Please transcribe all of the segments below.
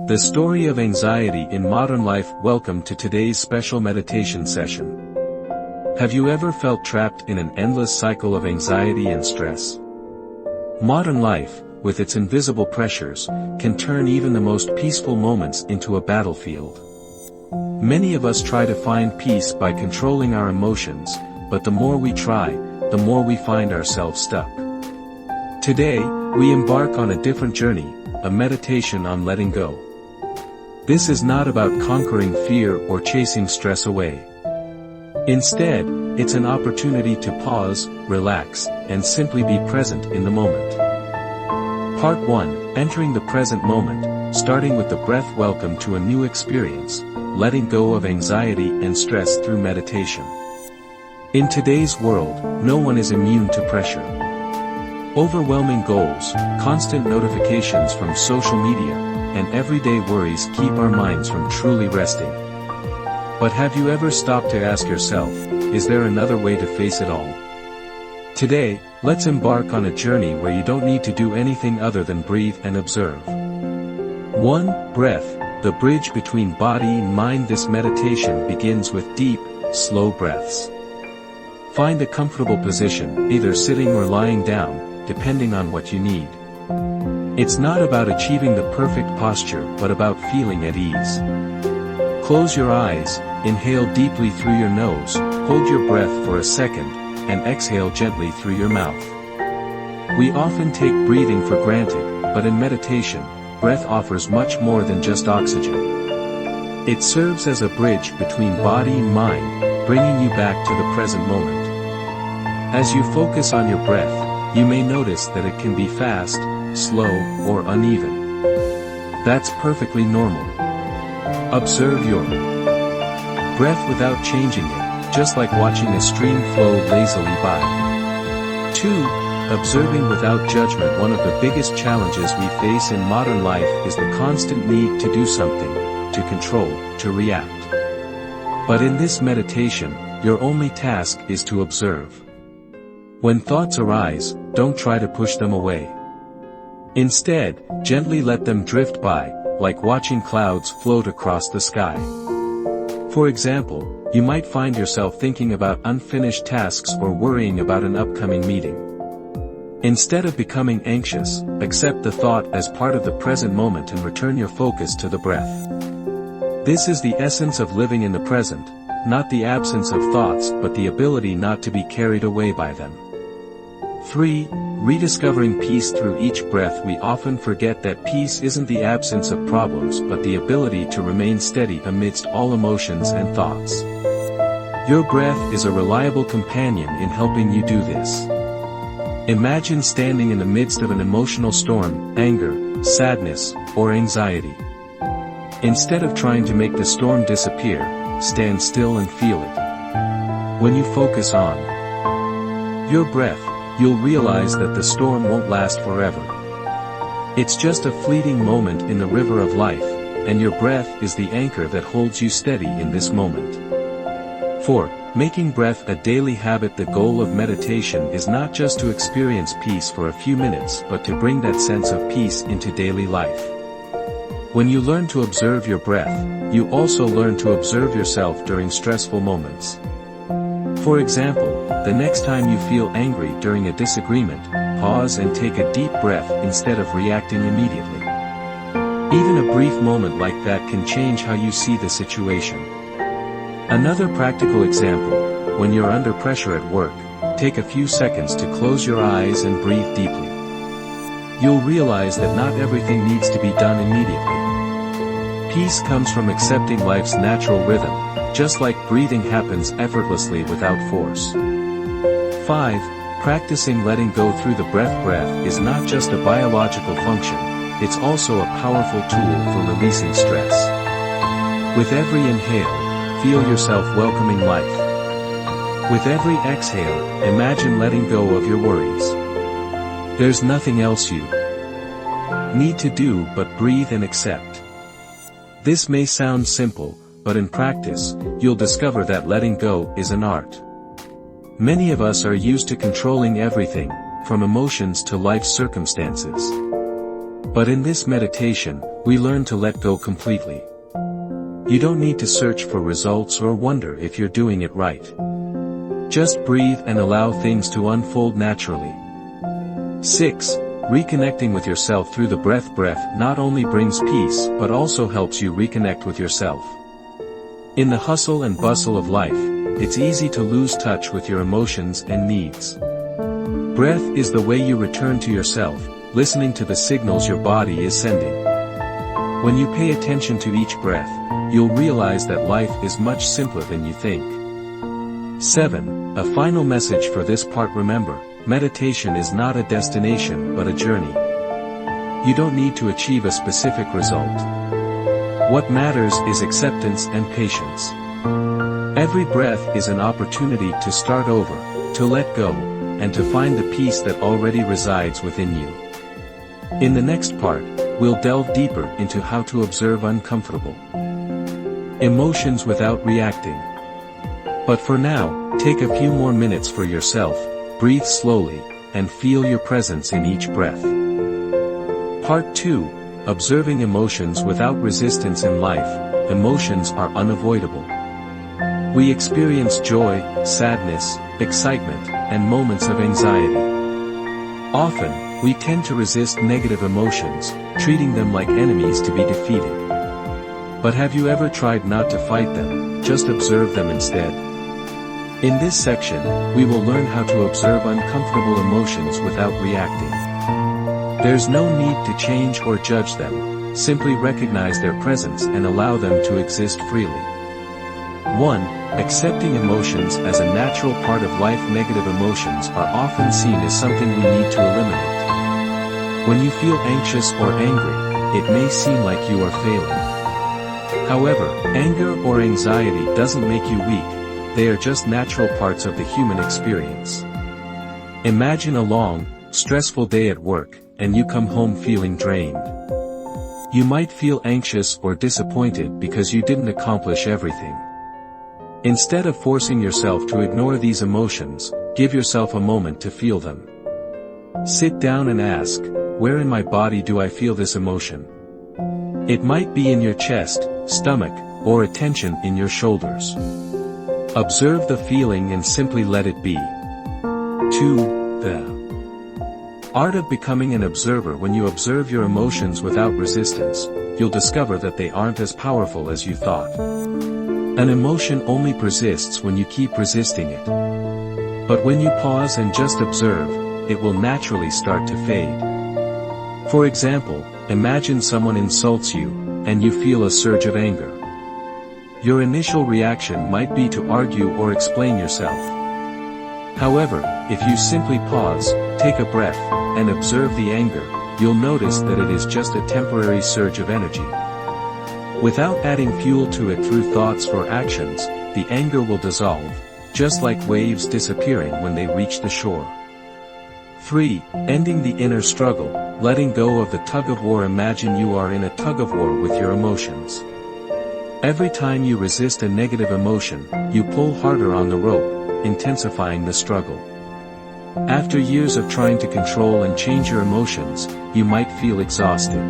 The story of anxiety in modern life. Welcome to today's special meditation session. Have you ever felt trapped in an endless cycle of anxiety and stress? Modern life, with its invisible pressures, can turn even the most peaceful moments into a battlefield. Many of us try to find peace by controlling our emotions, but the more we try, the more we find ourselves stuck. Today, we embark on a different journey, a meditation on letting go. This is not about conquering fear or chasing stress away. Instead, it's an opportunity to pause, relax, and simply be present in the moment. Part 1, Entering the present moment, starting with the breath. Welcome to a new experience, letting go of anxiety and stress through meditation. In today's world, no one is immune to pressure. Overwhelming goals, constant notifications from social media, and everyday worries keep our minds from truly resting. But have you ever stopped to ask yourself, is there another way to face it all? Today, let's embark on a journey where you don't need to do anything other than breathe and observe. 1. Breath, the bridge between body and mind. This meditation begins with deep, slow breaths. Find a comfortable position, either sitting or lying down, depending on what you need. It's not about achieving the perfect posture but about feeling at ease. Close your eyes, inhale deeply through your nose, hold your breath for a second, and exhale gently through your mouth. We often take breathing for granted, but in meditation, breath offers much more than just oxygen. It serves as a bridge between body and mind, bringing you back to the present moment. As you focus on your breath, you may notice that it can be fast, slow, or uneven. That's perfectly normal. Observe your breath without changing it, just like watching a stream flow lazily by. 2. Observing without judgment. One of the biggest challenges we face in modern life is the constant need to do something, to control, to react. But in this meditation, your only task is to observe. When thoughts arise, don't try to push them away. Instead, gently let them drift by, like watching clouds float across the sky. For example, you might find yourself thinking about unfinished tasks or worrying about an upcoming meeting. Instead of becoming anxious, accept the thought as part of the present moment and return your focus to the breath. This is the essence of living in the present, not the absence of thoughts but the ability not to be carried away by them. 3. Rediscovering peace. Through each breath. We often forget that peace isn't the absence of problems but the ability to remain steady amidst all emotions and thoughts. Your breath is a reliable companion in helping you do this. Imagine standing in the midst of an emotional storm, anger, sadness, or anxiety. Instead of trying to make the storm disappear, stand still and feel it. When you focus on your breath, you'll realize that the storm won't last forever. It's just a fleeting moment in the river of life, and your breath is the anchor that holds you steady in this moment. 4. Making breath a daily habit. The goal of meditation is not just to experience peace for a few minutes but to bring that sense of peace into daily life. When you learn to observe your breath, you also learn to observe yourself during stressful moments. For example, the next time you feel angry during a disagreement, pause and take a deep breath instead of reacting immediately. Even a brief moment like that can change how you see the situation. Another practical example, when you're under pressure at work, take a few seconds to close your eyes and breathe deeply. You'll realize that not everything needs to be done immediately. Peace comes from accepting life's natural rhythm, just like breathing happens effortlessly without force. 5. Practicing letting go through the breath. Breath is not just a biological function, it's also a powerful tool for releasing stress. With every inhale, feel yourself welcoming life. With every exhale, imagine letting go of your worries. There's nothing else you need to do but breathe and accept. This may sound simple, but in practice, you'll discover that letting go is an art. Many of us are used to controlling everything, from emotions to life circumstances. But in this meditation, we learn to let go completely. You don't need to search for results or wonder if you're doing it right. Just breathe and allow things to unfold naturally. 6. Reconnecting with yourself through the breath. Breath not only brings peace but also helps you reconnect with yourself. In the hustle and bustle of life, it's easy to lose touch with your emotions and needs. Breath is the way you return to yourself, listening to the signals your body is sending. When you pay attention to each breath, you'll realize that life is much simpler than you think. 7. A final message for this part. Remember, meditation is not a destination but a journey. You don't need to achieve a specific result. What matters is acceptance and patience. Every breath is an opportunity to start over, to let go, and to find the peace that already resides within you. In the next part, we'll delve deeper into how to observe uncomfortable emotions without reacting. But for now, take a few more minutes for yourself, breathe slowly, and feel your presence in each breath. Part 2. Observing emotions without resistance. In life, emotions are unavoidable. We experience joy, sadness, excitement, and moments of anxiety. Often, we tend to resist negative emotions, treating them like enemies to be defeated. But have you ever tried not to fight them, just observe them instead? In this section, we will learn how to observe uncomfortable emotions without reacting. There's no need to change or judge them, simply recognize their presence and allow them to exist freely. 1. Accepting emotions as a natural part of life. Negative emotions are often seen as something we need to eliminate. When you feel anxious or angry, it may seem like you are failing. However, anger or anxiety doesn't make you weak, they are just natural parts of the human experience. Imagine a long, stressful day at work, and you come home feeling drained. You might feel anxious or disappointed because you didn't accomplish everything. Instead of forcing yourself to ignore these emotions, give yourself a moment to feel them. Sit down and ask, where in my body do I feel this emotion? It might be in your chest, stomach, or a tension in your shoulders. Observe the feeling and simply let it be. 2. The art of becoming an observer. When you observe your emotions without resistance, you'll discover that they aren't as powerful as you thought. An emotion only persists when you keep resisting it. But when you pause and just observe, it will naturally start to fade. For example, imagine someone insults you, and you feel a surge of anger. Your initial reaction might be to argue or explain yourself. However, if you simply pause, take a breath, and observe the anger, you'll notice that it is just a temporary surge of energy. Without adding fuel to it through thoughts or actions, the anger will dissolve, just like waves disappearing when they reach the shore. 3. Ending the inner struggle, letting go of the tug-of-war. Imagine you are in a tug-of-war with your emotions. Every time you resist a negative emotion, you pull harder on the rope, intensifying the struggle. After years of trying to control and change your emotions, you might feel exhausted.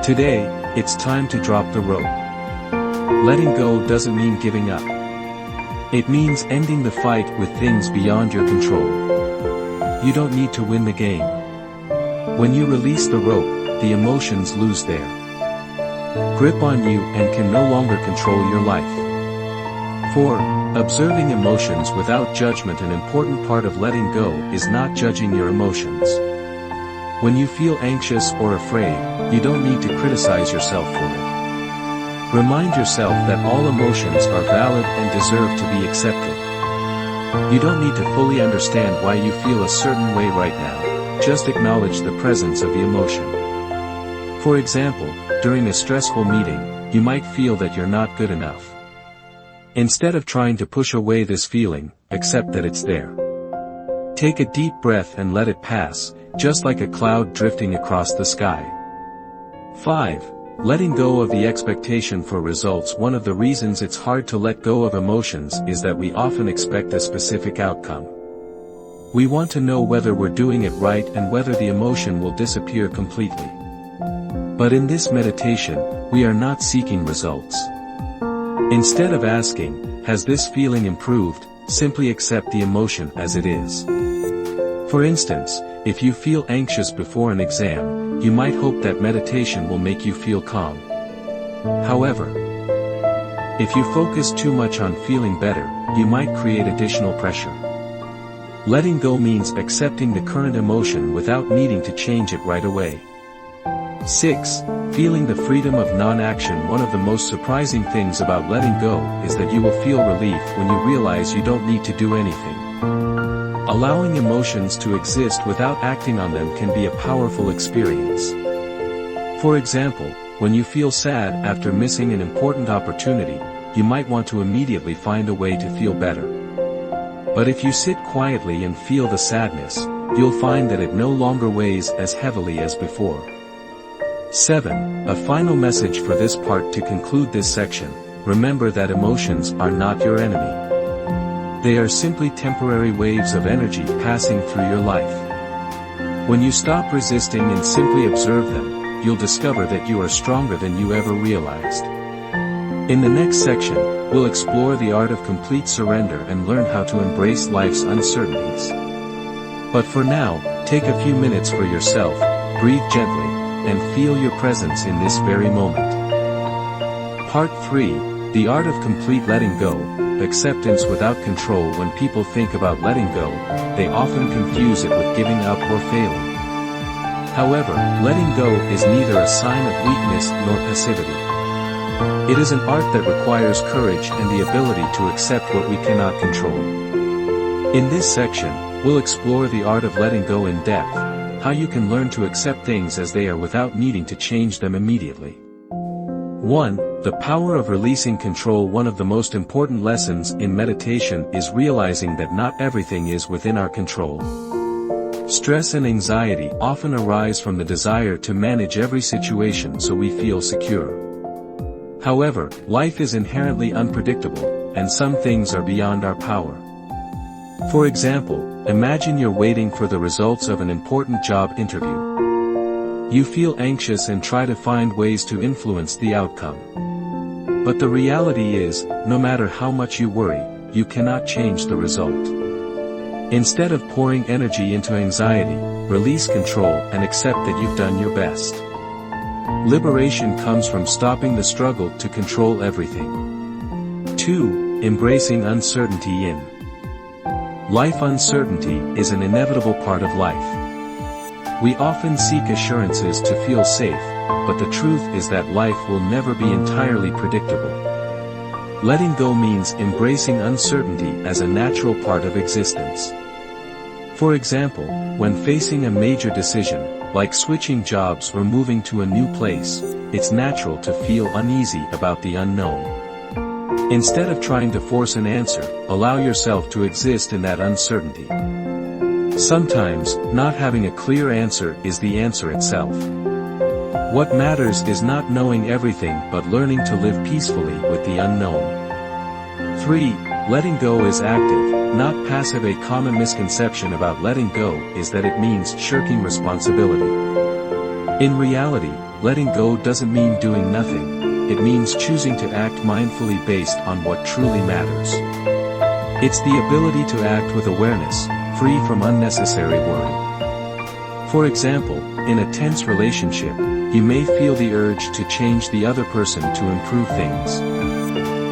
Today, it's time to drop the rope. Letting go doesn't mean giving up. It means ending the fight with things beyond your control. You don't need to win the game. When you release the rope, the emotions lose their grip on you and can no longer control your life. 4. Observing emotions without judgment. An important part of letting go is not judging your emotions. When you feel anxious or afraid, you don't need to criticize yourself for it. Remind yourself that all emotions are valid and deserve to be accepted. You don't need to fully understand why you feel a certain way right now, just acknowledge the presence of the emotion. For example, during a stressful meeting, you might feel that you're not good enough. Instead of trying to push away this feeling, accept that it's there. Take a deep breath and let it pass, just like a cloud drifting across the sky. 5. Letting go of the expectation for results. One of the reasons it's hard to let go of emotions is that we often expect a specific outcome. We want to know whether we're doing it right and whether the emotion will disappear completely. But in this meditation, we are not seeking results. Instead of asking, has this feeling improved, simply accept the emotion as it is. For instance, if you feel anxious before an exam, you might hope that meditation will make you feel calm. However, if you focus too much on feeling better, you might create additional pressure. Letting go means accepting the current emotion without needing to change it right away. 6. Feeling the freedom of non-action. One of the most surprising things about letting go is that you will feel relief when you realize you don't need to do anything. Allowing emotions to exist without acting on them can be a powerful experience. For example, when you feel sad after missing an important opportunity, you might want to immediately find a way to feel better. But if you sit quietly and feel the sadness, you'll find that it no longer weighs as heavily as before. 7. A final message for this part. To conclude this section, remember that emotions are not your enemy. They are simply temporary waves of energy passing through your life. When you stop resisting and simply observe them, you'll discover that you are stronger than you ever realized. In the next section, we'll explore the art of complete surrender and learn how to embrace life's uncertainties. But for now, take a few minutes for yourself, breathe gently, and feel your presence in this very moment. Part 3, the art of complete letting go, acceptance without control. When people think about letting go, they often confuse it with giving up or failing. However, letting go is neither a sign of weakness nor passivity. It is an art that requires courage and the ability to accept what we cannot control. In this section, we'll explore the art of letting go in depth, how you can learn to accept things as they are without needing to change them immediately. 1. The power of releasing control. One of the most important lessons in meditation is realizing that not everything is within our control. Stress and anxiety often arise from the desire to manage every situation so we feel secure. However, life is inherently unpredictable, and some things are beyond our power. For example, imagine you're waiting for the results of an important job interview. You feel anxious and try to find ways to influence the outcome. But the reality is, no matter how much you worry, you cannot change the result. Instead of pouring energy into anxiety, release control and accept that you've done your best. Liberation comes from stopping the struggle to control everything. 2. Embracing uncertainty. In life, uncertainty is an inevitable part of life. We often seek assurances to feel safe, but the truth is that life will never be entirely predictable. Letting go means embracing uncertainty as a natural part of existence. For example, when facing a major decision, like switching jobs or moving to a new place, it's natural to feel uneasy about the unknown. Instead of trying to force an answer, allow yourself to exist in that uncertainty. Sometimes, not having a clear answer is the answer itself. What matters is not knowing everything but learning to live peacefully with the unknown. 3. Letting go is active, not passive. A common misconception about letting go is that it means shirking responsibility. In reality, letting go doesn't mean doing nothing, it means choosing to act mindfully based on what truly matters. It's the ability to act with awareness, free from unnecessary worry. For example, in a tense relationship, you may feel the urge to change the other person to improve things.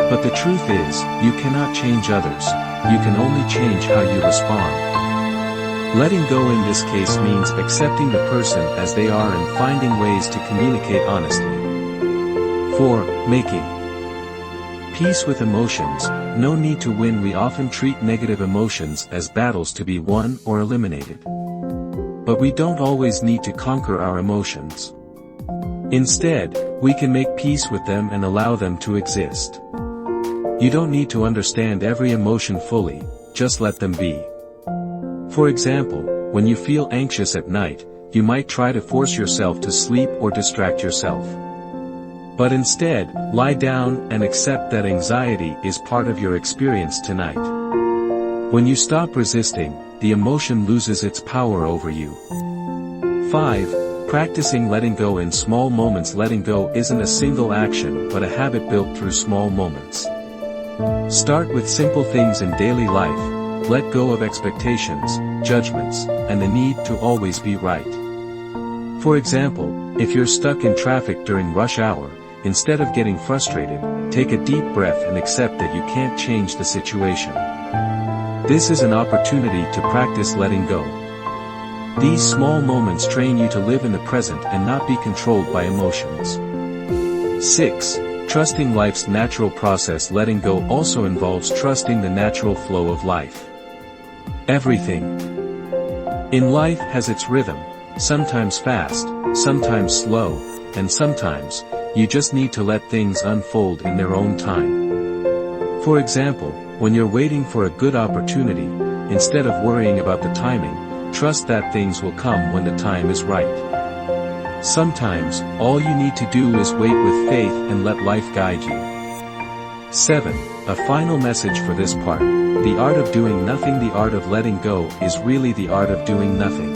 But the truth is, you cannot change others, you can only change how you respond. Letting go in this case means accepting the person as they are and finding ways to communicate honestly. 4. Making peace with emotions. No need to win. We often treat negative emotions as battles to be won or eliminated. But we don't always need to conquer our emotions. Instead, we can make peace with them and allow them to exist. You don't need to understand every emotion fully, just let them be. For example, when you feel anxious at night, you might try to force yourself to sleep or distract yourself. But instead, lie down and accept that anxiety is part of your experience tonight. When you stop resisting, the emotion loses its power over you. 5. Practicing letting go in small moments. Letting go isn't a single action but a habit built through small moments. Start with simple things in daily life. Let go of expectations, judgments, and the need to always be right. For example, if you're stuck in traffic during rush hour, instead of getting frustrated, take a deep breath and accept that you can't change the situation. This is an opportunity to practice letting go. These small moments train you to live in the present and not be controlled by emotions. 6. Trusting life's natural process. Letting go also involves trusting the natural flow of life. Everything in life has its rhythm, sometimes fast, sometimes slow, and sometimes, you just need to let things unfold in their own time. For example, when you're waiting for a good opportunity, instead of worrying about the timing, trust that things will come when the time is right. Sometimes, all you need to do is wait with faith and let life guide you. 7. A final message for this part. The art of doing nothing. The art of letting go is really the art of doing nothing.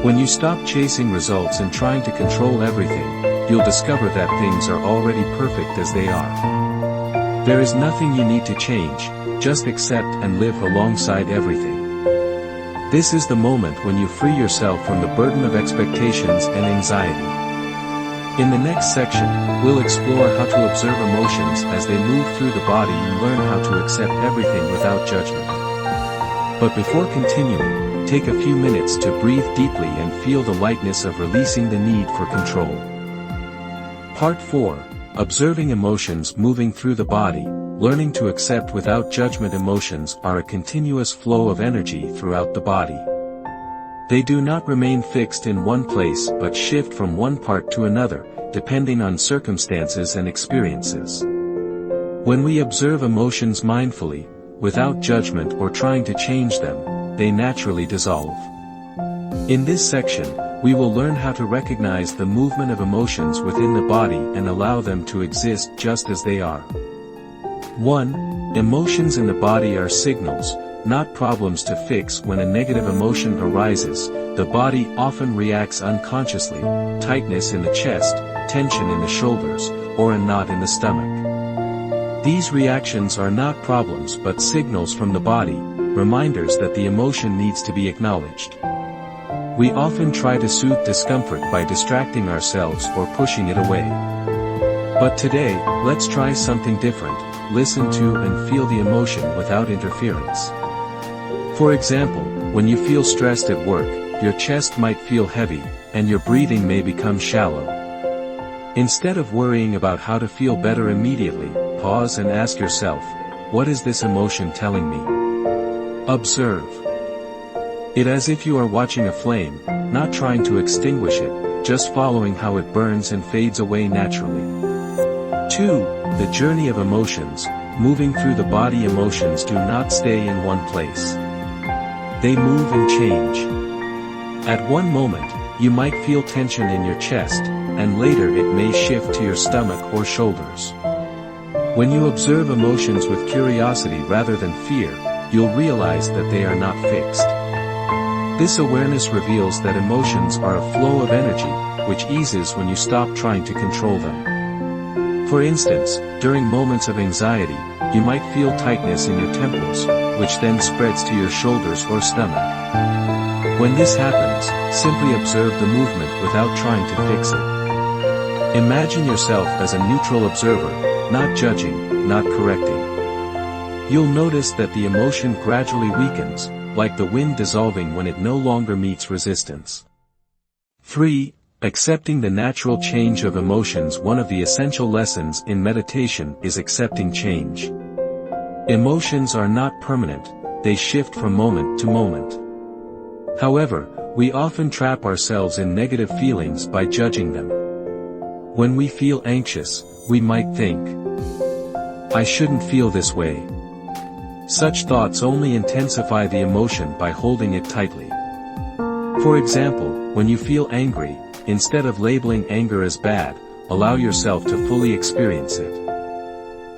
When you stop chasing results and trying to control everything, you'll discover that things are already perfect as they are. There is nothing you need to change, just accept and live alongside everything. This is the moment when you free yourself from the burden of expectations and anxiety. In the next section, we'll explore how to observe emotions as they move through the body and learn how to accept everything without judgment. But before continuing, take a few minutes to breathe deeply and feel the lightness of releasing the need for control. Part 4. Observing emotions moving through the body. Learning to accept without judgment. Emotions are a continuous flow of energy throughout the body. They do not remain fixed in one place but shift from one part to another, depending on circumstances and experiences. When we observe emotions mindfully, without judgment or trying to change them, they naturally dissolve. In this section, we will learn how to recognize the movement of emotions within the body and allow them to exist just as they are. 1. Emotions in the body are signals, not problems to fix. When a negative emotion arises, the body often reacts unconsciously: tightness in the chest, tension in the shoulders, or a knot in the stomach. These reactions are not problems but signals from the body, reminders that the emotion needs to be acknowledged. We often try to soothe discomfort by distracting ourselves or pushing it away. But today, let's try something different. Listen to and feel the emotion without interference. For example, when you feel stressed at work, your chest might feel heavy, and your breathing may become shallow. Instead of worrying about how to feel better immediately, pause and ask yourself, what is this emotion telling me? Observe it as if you are watching a flame, not trying to extinguish it, just following how it burns and fades away naturally. 2. The journey of emotions. Moving through the body. Emotions do not stay in one place. They move and change. At one moment, you might feel tension in your chest, and later it may shift to your stomach or shoulders. When you observe emotions with curiosity rather than fear, you'll realize that they are not fixed. This awareness reveals that emotions are a flow of energy, which eases when you stop trying to control them. For instance, during moments of anxiety, you might feel tightness in your temples, which then spreads to your shoulders or stomach. When this happens, simply observe the movement without trying to fix it. Imagine yourself as a neutral observer, not judging, not correcting. You'll notice that the emotion gradually weakens, like the wind dissolving when it no longer meets resistance. 3. Accepting the natural change of emotions. One of the essential lessons in meditation is accepting change. Emotions are not permanent, they shift from moment to moment. However, we often trap ourselves in negative feelings by judging them. When we feel anxious, we might think, I shouldn't feel this way. Such thoughts only intensify the emotion by holding it tightly. For example, when you feel angry, instead of labeling anger as bad, allow yourself to fully experience it.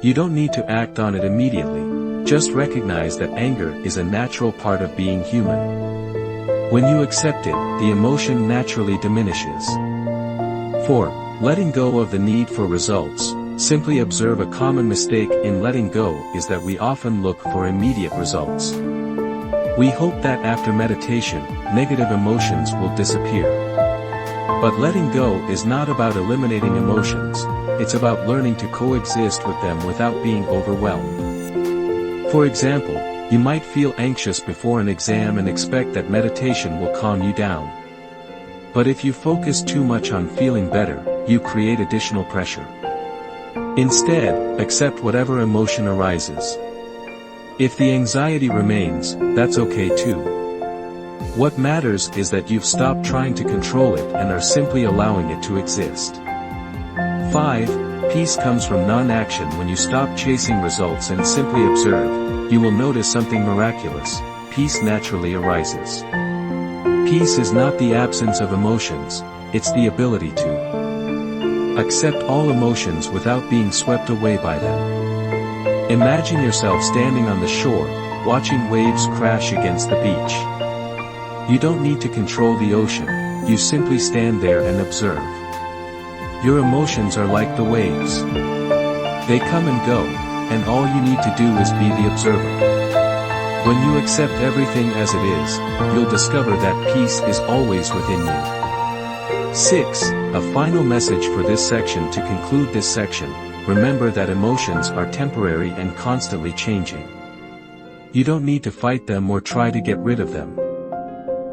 You don't need to act on it immediately, just recognize that anger is a natural part of being human. When you accept it, the emotion naturally diminishes. 4. Letting go of the need for results. Simply observe a common mistake in letting go is that we often look for immediate results. We hope that after meditation, negative emotions will disappear. But letting go is not about eliminating emotions, it's about learning to coexist with them without being overwhelmed. For example, you might feel anxious before an exam and expect that meditation will calm you down. But if you focus too much on feeling better, you create additional pressure. Instead, accept whatever emotion arises. If the anxiety remains, that's okay too. What matters is that you've stopped trying to control it and are simply allowing it to exist. 5. Peace comes from non-action. When you stop chasing results and simply observe, you will notice something miraculous. Peace naturally arises. Peace is not the absence of emotions, it's the ability to accept all emotions without being swept away by them. Imagine yourself standing on the shore, watching waves crash against the beach. You don't need to control the ocean, you simply stand there and observe. Your emotions are like the waves. They come and go, and all you need to do is be the observer. When you accept everything as it is, you'll discover that peace is always within you. 6. A final message for this section. To conclude this section, remember that emotions are temporary and constantly changing. You don't need to fight them or try to get rid of them.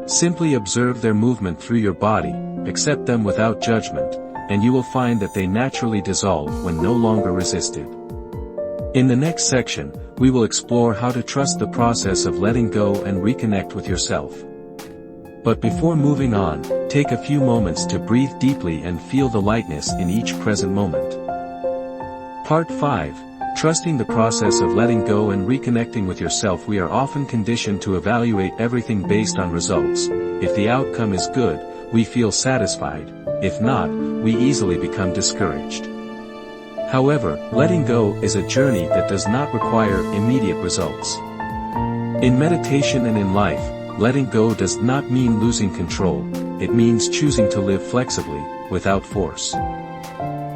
Simply observe their movement through your body, accept them without judgment, and you will find that they naturally dissolve when no longer resisted. In the next section, we will explore how to trust the process of letting go and reconnect with yourself. But before moving on, take a few moments to breathe deeply and feel the lightness in each present moment. Part 5. Trusting the process of letting go and reconnecting with yourself. We are often conditioned to evaluate everything based on results. If the outcome is good, we feel satisfied. If not, we easily become discouraged. However, letting go is a journey that does not require immediate results. In meditation and in life, letting go does not mean losing control, it means choosing to live flexibly, without force.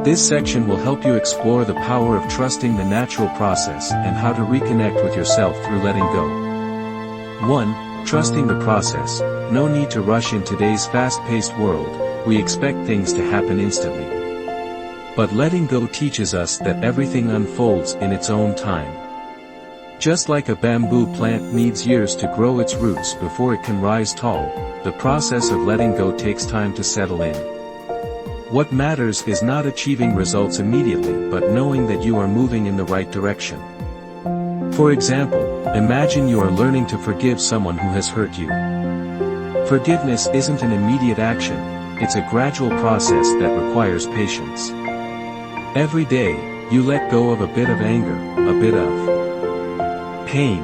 This section will help you explore the power of trusting the natural process and how to reconnect with yourself through letting go. 1. Trusting the process. No need to rush. In today's fast-paced world, we expect things to happen instantly. But letting go teaches us that everything unfolds in its own time. Just like a bamboo plant needs years to grow its roots before it can rise tall, the process of letting go takes time to settle in. What matters is not achieving results immediately but knowing that you are moving in the right direction. For example, imagine you are learning to forgive someone who has hurt you. Forgiveness isn't an immediate action, it's a gradual process that requires patience. Every day, you let go of a bit of anger, a bit of pain.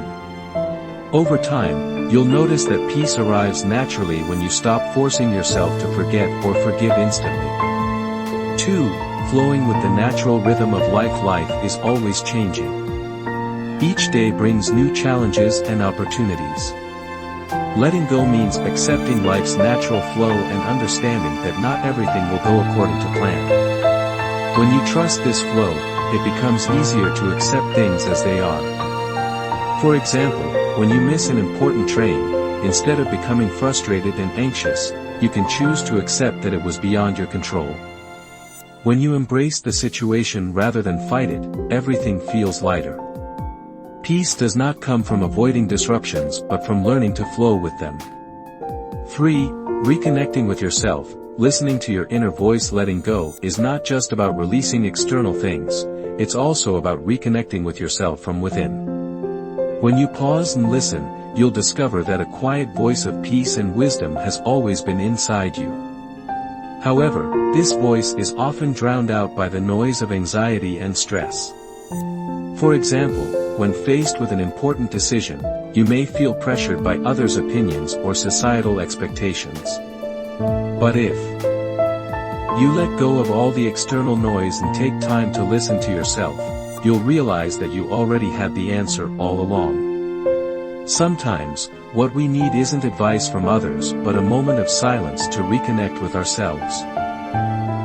Over time, you'll notice that peace arrives naturally when you stop forcing yourself to forget or forgive instantly. 2. Flowing with the natural rhythm of life. Life is always changing. Each day brings new challenges and opportunities. Letting go means accepting life's natural flow and understanding that not everything will go according to plan. When you trust this flow, it becomes easier to accept things as they are. For example, when you miss an important train, instead of becoming frustrated and anxious, you can choose to accept that it was beyond your control. When you embrace the situation rather than fight it, everything feels lighter. Peace does not come from avoiding disruptions but from learning to flow with them. 3. Reconnecting with yourself. Listening to your inner voice. Letting go is not just about releasing external things, it's also about reconnecting with yourself from within. When you pause and listen, you'll discover that a quiet voice of peace and wisdom has always been inside you. However, this voice is often drowned out by the noise of anxiety and stress. For example, when faced with an important decision, you may feel pressured by others' opinions or societal expectations. But if you let go of all the external noise and take time to listen to yourself, you'll realize that you already had the answer all along. Sometimes, what we need isn't advice from others but a moment of silence to reconnect with ourselves.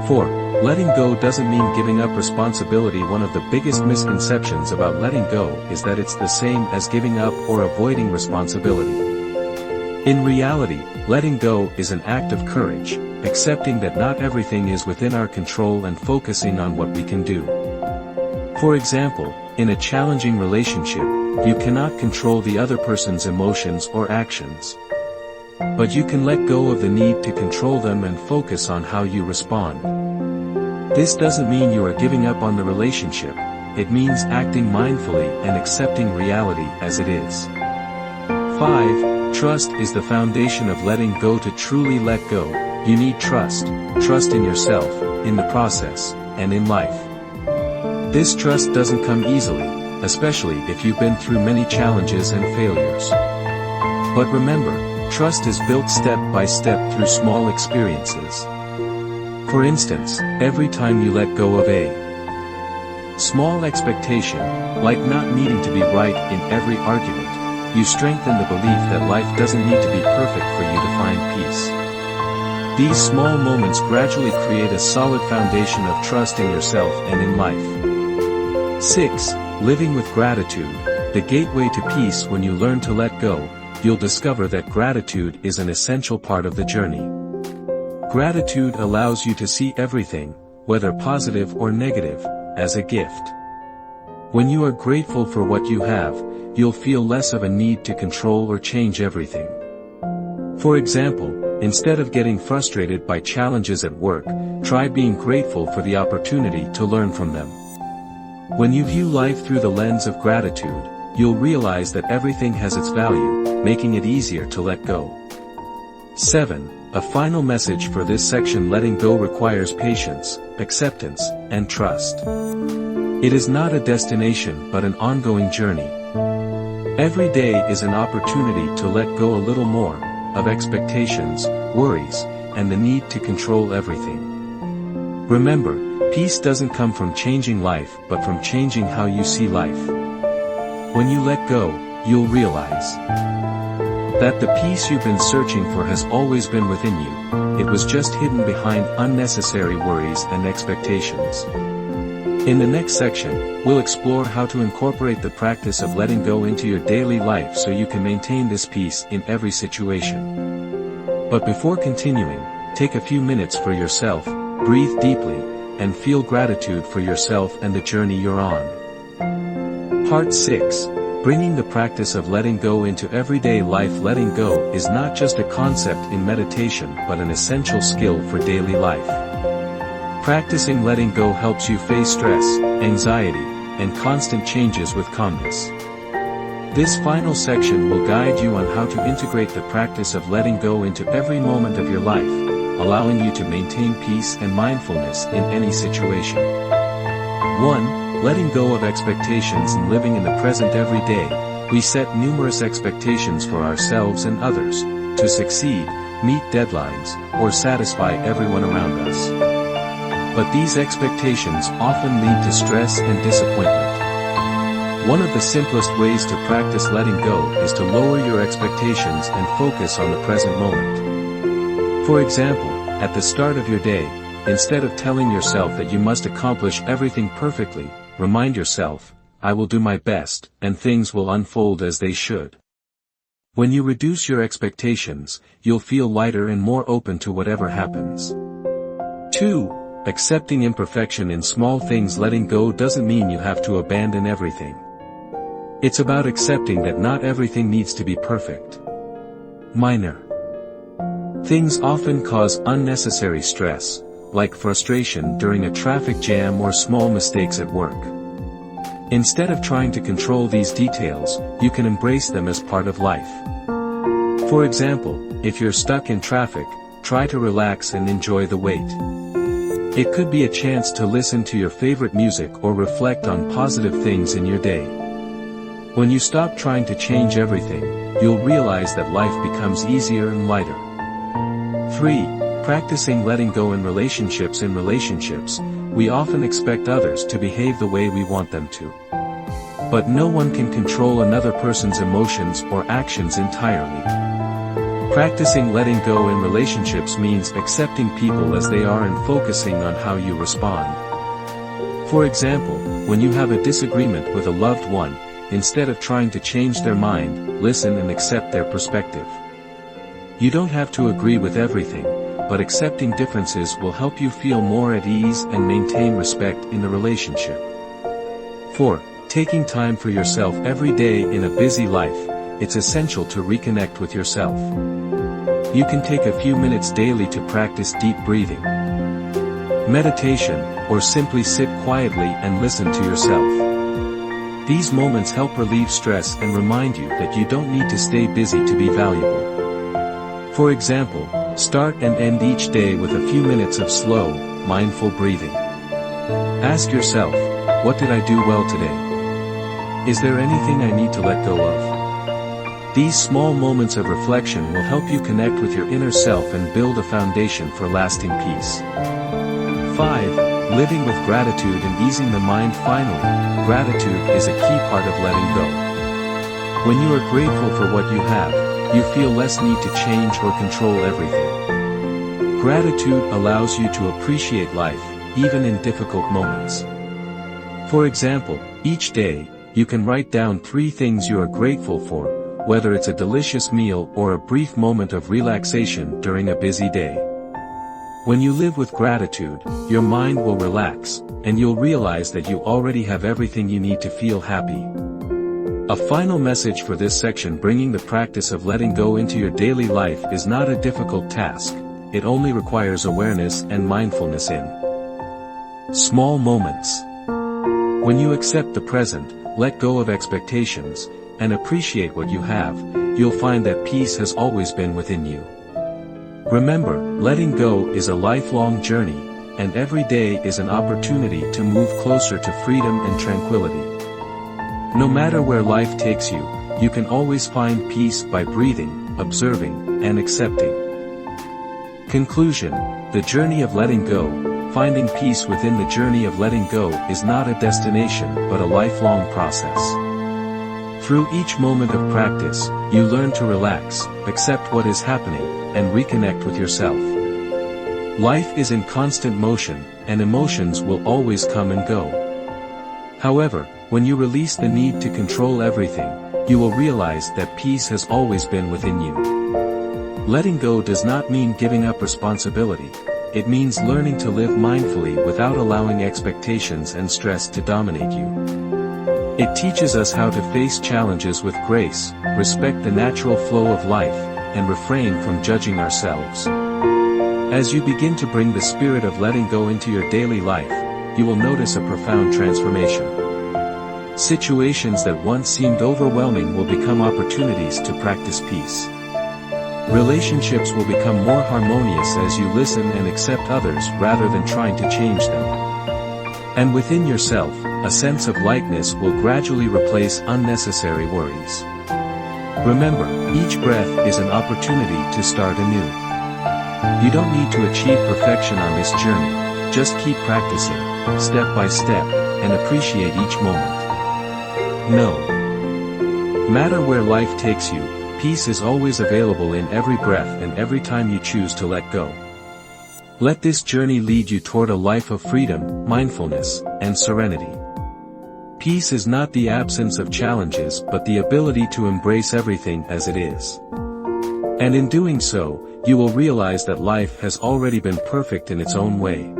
4. Letting go doesn't mean giving up responsibility. One of the biggest misconceptions about letting go is that it's the same as giving up or avoiding responsibility. In reality, letting go is an act of courage, accepting that not everything is within our control and focusing on what we can do. For example, in a challenging relationship, you cannot control the other person's emotions or actions. But you can let go of the need to control them and focus on how you respond. This doesn't mean you are giving up on the relationship, it means acting mindfully and accepting reality as it is. 5. Trust is the foundation of letting go. To truly let go, you need trust in yourself, in the process, and in life. This trust doesn't come easily, especially if you've been through many challenges and failures. But remember, trust is built step by step through small experiences. For instance, every time you let go of a small expectation, like not needing to be right in every argument, you strengthen the belief that life doesn't need to be perfect for you to find peace. These small moments gradually create a solid foundation of trust in yourself and in life. 6. Living with gratitude, the gateway to peace. When you learn to let go, you'll discover that gratitude is an essential part of the journey. Gratitude allows you to see everything, whether positive or negative, as a gift. When you are grateful for what you have, you'll feel less of a need to control or change everything. For example, instead of getting frustrated by challenges at work, try being grateful for the opportunity to learn from them. When you view life through the lens of gratitude, you'll realize that everything has its value, making it easier to let go. 7. A final message for this section: letting go requires patience, acceptance, and trust. It is not a destination but an ongoing journey. Every day is an opportunity to let go a little more, of expectations, worries, and the need to control everything. Remember, peace doesn't come from changing life but from changing how you see life. When you let go, you'll realize that the peace you've been searching for has always been within you, it was just hidden behind unnecessary worries and expectations. In the next section, we'll explore how to incorporate the practice of letting go into your daily life so you can maintain this peace in every situation. But before continuing, take a few minutes for yourself, breathe deeply, and feel gratitude for yourself and the journey you're on. Part 6. Bringing the practice of letting go into everyday life. Letting go is not just a concept in meditation but an essential skill for daily life. Practicing letting go helps you face stress, anxiety, and constant changes with calmness. This final section will guide you on how to integrate the practice of letting go into every moment of your life, allowing you to maintain peace and mindfulness in any situation. 1. Letting go of expectations and living in the present. Every day, we set numerous expectations for ourselves and others, to succeed, meet deadlines, or satisfy everyone around us. But these expectations often lead to stress and disappointment. One of the simplest ways to practice letting go is to lower your expectations and focus on the present moment. For example, at the start of your day, instead of telling yourself that you must accomplish everything perfectly, remind yourself, I will do my best, and things will unfold as they should. When you reduce your expectations, you'll feel lighter and more open to whatever happens. 2. Accepting imperfection in small things. Letting go doesn't mean you have to abandon everything. It's about accepting that not everything needs to be perfect. Minor things often cause unnecessary stress, like frustration during a traffic jam or small mistakes at work. Instead of trying to control these details, you can embrace them as part of life. For example, if you're stuck in traffic, try to relax and enjoy the wait. It could be a chance to listen to your favorite music or reflect on positive things in your day. When you stop trying to change everything, you'll realize that life becomes easier and lighter. 3. Practicing letting go in relationships. In relationships, we often expect others to behave the way we want them to. But no one can control another person's emotions or actions entirely. Practicing letting go in relationships means accepting people as they are and focusing on how you respond. For example, when you have a disagreement with a loved one, instead of trying to change their mind, listen and accept their perspective. You don't have to agree with everything, but accepting differences will help you feel more at ease and maintain respect in the relationship. 4. Taking time for yourself every day in a busy life. It's essential to reconnect with yourself. You can take a few minutes daily to practice deep breathing, meditation, or simply sit quietly and listen to yourself. These moments help relieve stress and remind you that you don't need to stay busy to be valuable. For example, start and end each day with a few minutes of slow, mindful breathing. Ask yourself, what did I do well today? Is there anything I need to let go of? These small moments of reflection will help you connect with your inner self and build a foundation for lasting peace. 5. Living with gratitude and easing the mind. Finally, gratitude is a key part of letting go. When you are grateful for what you have, you feel less need to change or control everything. Gratitude allows you to appreciate life, even in difficult moments. For example, each day, you can write down 3 things you are grateful for, whether it's a delicious meal or a brief moment of relaxation during a busy day. When you live with gratitude, your mind will relax, and you'll realize that you already have everything you need to feel happy. A final message for this section: bringing the practice of letting go into your daily life is not a difficult task, it only requires awareness and mindfulness in small moments. When you accept the present, let go of expectations, and appreciate what you have, you'll find that peace has always been within you. Remember, letting go is a lifelong journey, and every day is an opportunity to move closer to freedom and tranquility. No matter where life takes you, you can always find peace by breathing, observing, and accepting. Conclusion: the journey of letting go, finding peace within the journey of letting go, is not a destination but a lifelong process. Through each moment of practice, you learn to relax, accept what is happening, and reconnect with yourself. Life is in constant motion, and emotions will always come and go. However, when you release the need to control everything, you will realize that peace has always been within you. Letting go does not mean giving up responsibility, it means learning to live mindfully without allowing expectations and stress to dominate you. It teaches us how to face challenges with grace, respect the natural flow of life, and refrain from judging ourselves. As you begin to bring the spirit of letting go into your daily life, you will notice a profound transformation. Situations that once seemed overwhelming will become opportunities to practice peace. Relationships will become more harmonious as you listen and accept others rather than trying to change them. And within yourself, a sense of lightness will gradually replace unnecessary worries. Remember, each breath is an opportunity to start anew. You don't need to achieve perfection on this journey, just keep practicing, step by step, and appreciate each moment. No matter where life takes you, peace is always available in every breath and every time you choose to let go. Let this journey lead you toward a life of freedom, mindfulness, and serenity. Peace is not the absence of challenges but the ability to embrace everything as it is. And in doing so, you will realize that life has already been perfect in its own way.